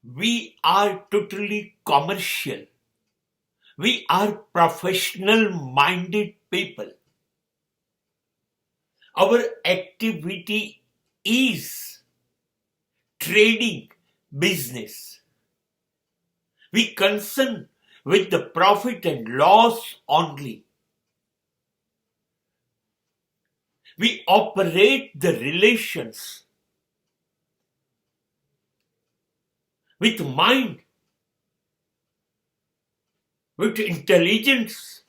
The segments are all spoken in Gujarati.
We are totally commercial. We are professional-minded people. Our activity is trading business. We concern with the profit and loss only. We operate the relations with mind, with intelligence.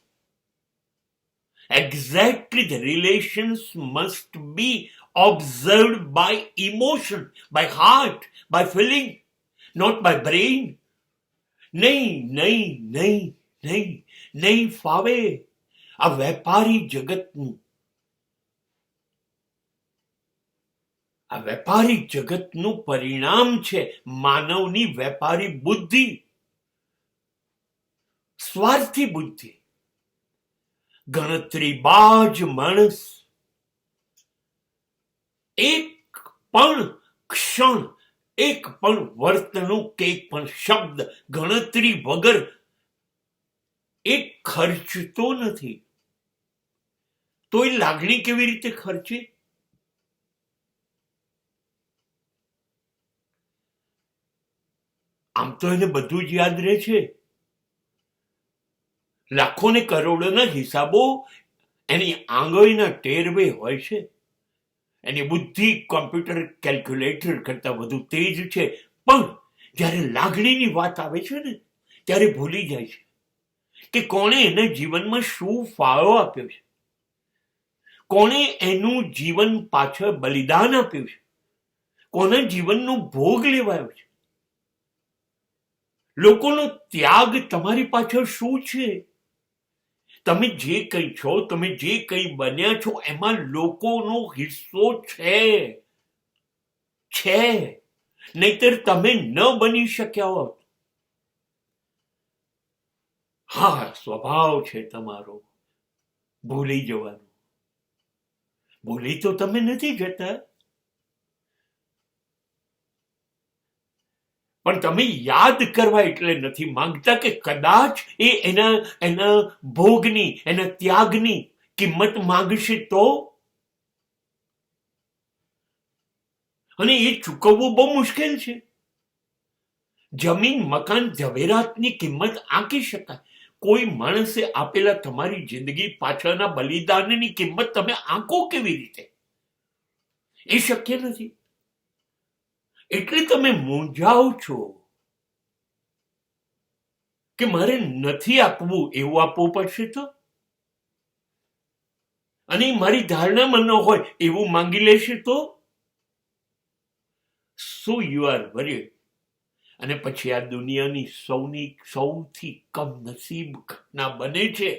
Exactly, the relations must be observed by emotion, by heart, by feeling, not by brain. નહીં નહીં નહીં નહીં નહીં ફાવે આ વેપારી જગતનું. આ વેપારી જગતનું પરિણામ છે માનવની વેપારી બુદ્ધિ, સ્વાર્થી બુદ્ધિ. ગણતરીબાજ માણસ એક પણ ક્ષણ, એક પણ વર્તણૂક, એક પણ શબ્દ ગણતરી વગર એ ખર્ચતો નથી. તો એ લાગણી કેવી રીતે ખર્ચે? આમ તો એને બધું જ યાદ રહે છે. લાખો ને કરોડોના હિસાબો એની આંગળીના ટેરવે હોય છે. એની બુદ્ધિ કોમ્પ્યુટર કેલ્ક્યુલેટર કરતા વધુ તેજ છે. પણ જ્યારે લાગણીની વાત આવે છે ને ત્યારે ભૂલી જાય છે કે કોણે એના જીવનમાં શું ફાળો આપ્યો છે, કોણે એનું જીવન પાછળ બલિદાન આપ્યું છે, કોના જીવનનો ભોગ લેવાયો છે. લોકોનો ત્યાગ તમારી પાછળ શું છે? તમે જે કંઈ છો, તમે જે કંઈ બન્યા છો, એમાં લોકોનો હિસ્સો છે. નહીતર તમે ન બની શક્યા હોત. હા, સ્વભાવ છે તમારો ભૂલી જવાનો. ભૂલી તો તમે નથી જતા, પણ તમે યાદ કરવા એટલે નથી માંગતા કે કદાચ એ એના ભોગની, એના ત્યાગની કિંમત માંગશે તો. અને એ ચૂકવવું બહુ મુશ્કેલ છે. જમીન, મકાન, ઝવેરાતની કિંમત આંકી શકાય. કોઈ માણસે આપેલા તમારી જિંદગી પાછળના બલિદાનની કિંમત તમે આંકો કેવી રીતે? એ શક્ય નથી. એટલે તમે મૂંઝાઓ છો કે મારે નથી આપવું, એવું આપવું પડશે તો. અને મારી ધારણામાં ન હોય એવું માંગી લેશે તો. So you are worried. અને પછી આ દુનિયાની સૌથી કમનસીબ ઘટના બને છે.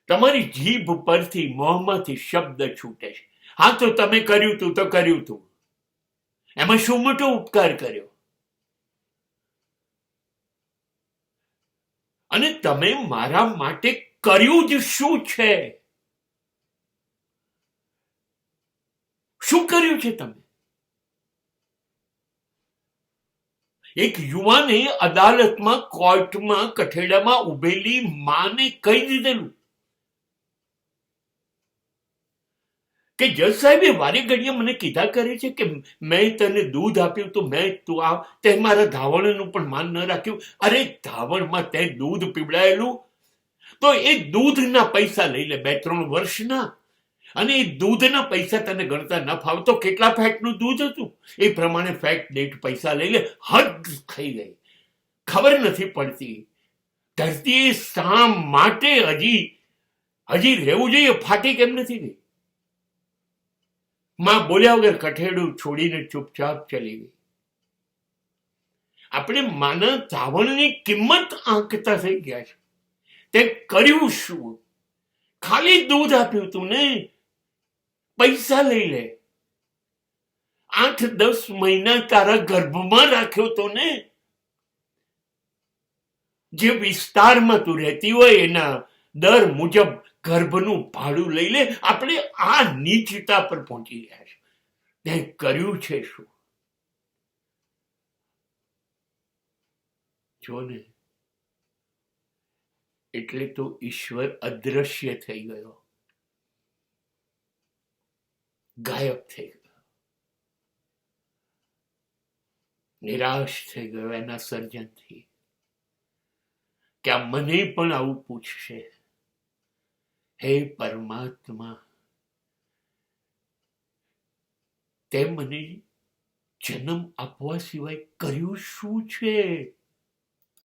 તમારી જીભ પરથી, મોંમાંથી શબ્દ છૂટે છે. હા, તો તમે કર્યું તું તો કર્યું તું. એમાં શું મોટો ઉપકાર કર્યો? અને તમે મારા માટે કર્યું જ શું છે? શું કર્યું છે તમે? એક યુવાને અદાલતમાં, કોર્ટમાં, કઠેડામાં ઉભેલી માને કહી દીધેલું કે જજ સાહેબે વારે ઘડીએ મને કીધા કરે છે કે મેં તને દૂધ આપ્યું તો તે મારા ધાવણનું પણ માન ન રાખ્યું. અરે, ધાવણમાં તે દૂધ પીવડાયેલું તો એ દૂધના પૈસા લઈ લે 2-3 વર્ષના. અને એ દૂધના પૈસા તને ગણતા ન ફાવે તો કેટલા ફેટનું દૂધ હતું એ પ્રમાણે ફેટ દીઠ પૈસા લઈ લે. હદ થઈ ગઈ. ખબર નથી પડતી ધરતી શા માટે હજી રહેવું જોઈએ, ફાટી કેમ નથી ગઈ? માં બોલ્યા વગર કઠેડું છોડીને ચૂપચાપ ચલી ગઈ. આપણે માના ધાવણની કિંમત આંકતા થઈ ગયા છે. તે કર્યું શું? ખાલી દૂધ આપ્યું તું ને, પૈસા લઈ લે. 8-10 મહિના તારા ગર્ભમાં રાખ્યો તો ને. જે વિસ્તારમાં તું રહેતી હોય એના દર મુજબ ગર્ભનું ભાડું લઈ લે. આપણે આ નીચતા પર પહોંચી રહ્યા છે. તે કર્યું છે શું? જો ને, એટલે તો ઈશ્વર અદ્રશ્ય થઈ ગયો, ગાયબ થઈ ગયો, નિરાશ થઈ ગયો એના સર્જનથી, કે આ મને પણ આવું પૂછશે. હે પરમાત્મા, તે મને જન્મ આપવા સિવાય કર્યું શું છે?